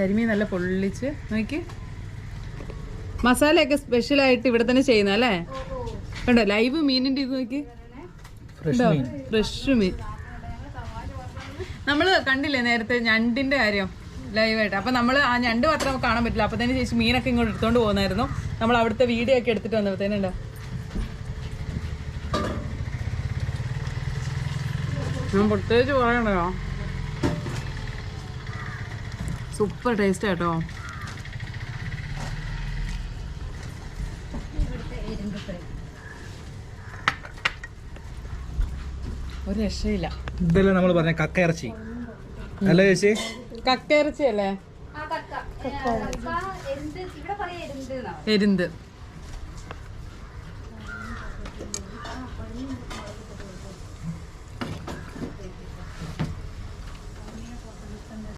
കരിമീൻ നല്ല പൊള്ളിച്ച് നോക്കി. മസാലയൊക്കെ സ്പെഷ്യലായിട്ട് ഇവിടെ തന്നെ ചെയ്യുന്ന അല്ലേ? കണ്ടോ ലൈവ് മീനിന്റെ ഇത് നോക്കി, ഫ്രഷ് മീൻ. നമ്മള് കണ്ടില്ലേ നേരത്തെ ഞണ്ടിന്റെ കാര്യം ലൈവായിട്ട്. അപ്പൊ നമ്മള് ആ ഞണ്ട് മാത്രം കാണാൻ പറ്റില്ല. അപ്പൊ തന്നെ ചേച്ചി മീനൊക്കെ ഇങ്ങോട്ട് എടുത്തോണ്ട് പോകുന്നായിരുന്നു. നമ്മൾ അവിടുത്തെ വീഡിയോ ഒക്കെ എടുത്തിട്ട് വന്നപ്പോഴത്തേനുണ്ടോ ഞാൻ പ്രത്യേകിച്ച് പറയണോ, സൂപ്പർ ടേസ്റ്റ് കേട്ടോ. ഒരു രക്ഷയില്ല. ഇതല്ലേ നമ്മൾ പറഞ്ഞ കക്കയിറച്ചി അല്ലേ ചേച്ചി? കക്കയിറച്ചി അല്ലേ? എരുന്ത്.